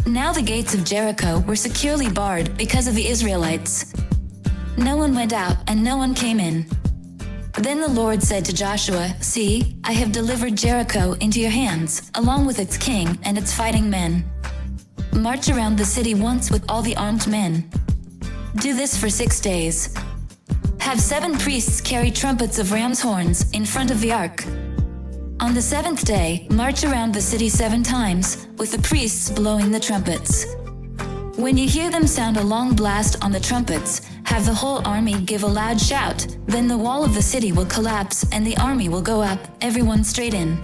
Now the gates of Jericho were securely barred because of the Israelites. No one went out and no one came in. Then the Lord said to Joshua, "See, I have delivered Jericho into your hands, along with its king and its fighting men. March around the city once with all the armed men. Do this for 6 days. Have 7 priests carry trumpets of ram's horns in front of the ark. On the 7th day, march around the city 7 times, with the priests blowing the trumpets. When you hear them sound a long blast on the trumpets, have the whole army give a loud shout. Then the wall of the city will collapse and the army will go up, everyone straight in."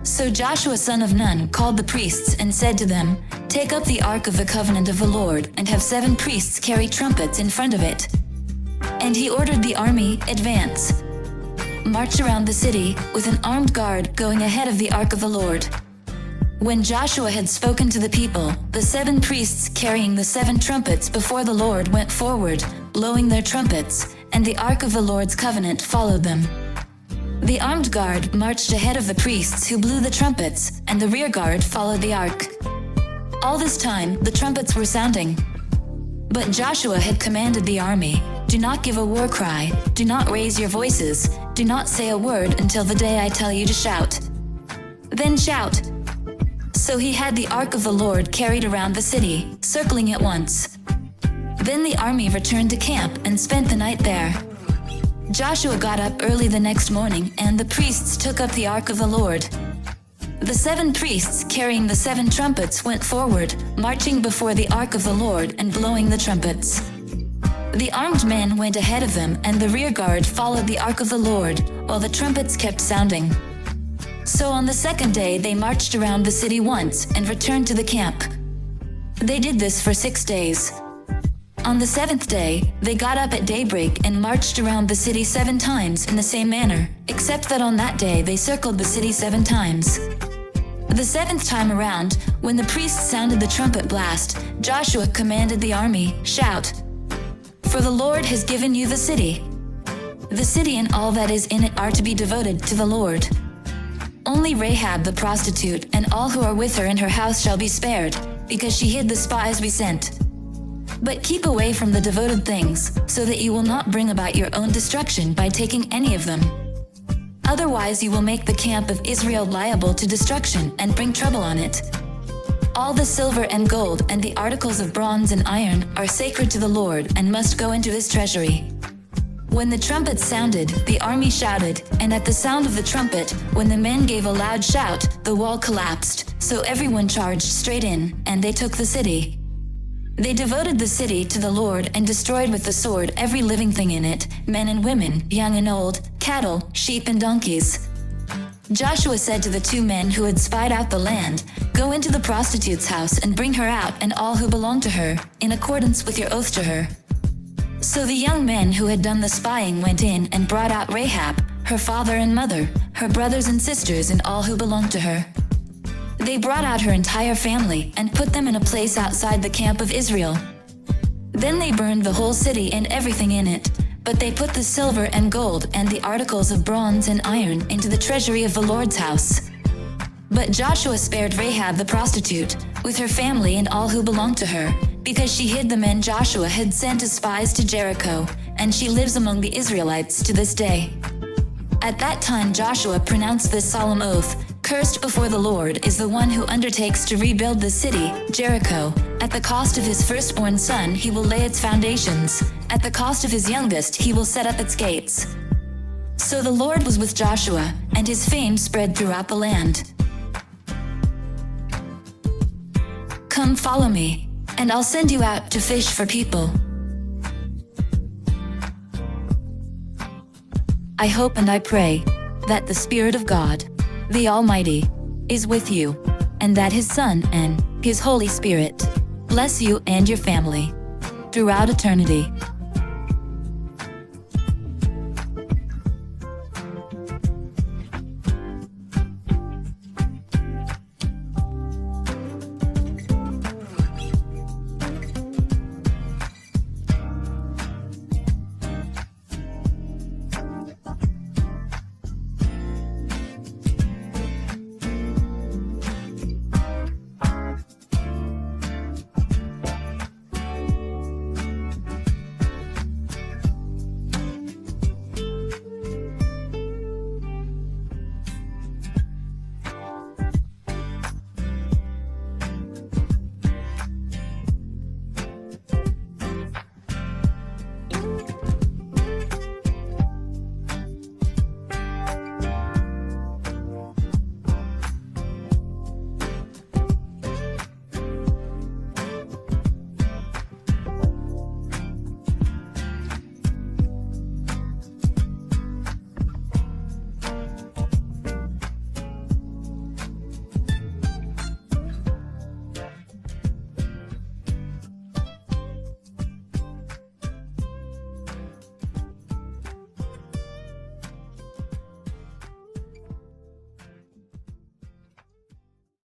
So Joshua son of Nun called the priests and said to them, "Take up the ark of the covenant of the Lord and have 7 priests carry trumpets in front of it." And he ordered the army, "Advance. March around the city, with an armed guard going ahead of the ark of the Lord." When Joshua had spoken to the people, the 7 priests carrying the 7 trumpets before the Lord went forward, blowing their trumpets, and the ark of the Lord's covenant followed them. The armed guard marched ahead of the priests who blew the trumpets, and the rear guard followed the ark. All this time, the trumpets were sounding. But Joshua had commanded the army, "Do not give a war cry, do not raise your voices, do not say a word until the day I tell you to shout. Then shout." So he had the ark of the Lord carried around the city, circling it once. Then the army returned to camp and spent the night there. Joshua got up early the next morning, and the priests took up the ark of the Lord. The 7 priests carrying the 7 trumpets went forward, marching before the ark of the Lord and blowing the trumpets. The armed men went ahead of them, and the rear guard followed the ark of the Lord, while the trumpets kept sounding. So on the 2nd day they marched around the city once and returned to the camp. They did this for 6 days. On the 7th day, they got up at daybreak and marched around the city 7 times in the same manner, except that on that day they circled the city 7 times. The 7th time around, when the priests sounded the trumpet blast, Joshua commanded the army, "Shout! For the Lord has given you the city. The city and all that is in it are to be devoted to the Lord. Only Rahab the prostitute and all who are with her in her house shall be spared, because she hid the spies we sent. But keep away from the devoted things, so that you will not bring about your own destruction by taking any of them. Otherwise you will make the camp of Israel liable to destruction and bring trouble on it. All the silver and gold and the articles of bronze and iron are sacred to the Lord and must go into his treasury." When the trumpet sounded, the army shouted, and at the sound of the trumpet, when the men gave a loud shout, the wall collapsed, so everyone charged straight in, and they took the city. They devoted the city to the Lord and destroyed with the sword every living thing in it, men and women, young and old, cattle, sheep and donkeys. Joshua said to the 2 men who had spied out the land, "Go into the prostitute's house and bring her out and all who belong to her, in accordance with your oath to her." So the young men who had done the spying went in and brought out Rahab, her father and mother, her brothers and sisters and all who belonged to her. They brought out her entire family and put them in a place outside the camp of Israel. Then they burned the whole city and everything in it, but they put the silver and gold and the articles of bronze and iron into the treasury of the Lord's house. But Joshua spared Rahab the prostitute, with her family and all who belonged to her, because she hid the men Joshua had sent as spies to Jericho, and she lives among the Israelites to this day. At that time Joshua pronounced this solemn oath, "Cursed before the Lord is the one who undertakes to rebuild the city, Jericho. At the cost of his firstborn son he will lay its foundations, at the cost of his youngest he will set up its gates." So the Lord was with Joshua, and his fame spread throughout the land. "Come follow me, and I'll send you out to fish for people." I hope and I pray that the Spirit of God, the Almighty, is with you, and that His Son and His Holy Spirit bless you and your family throughout eternity.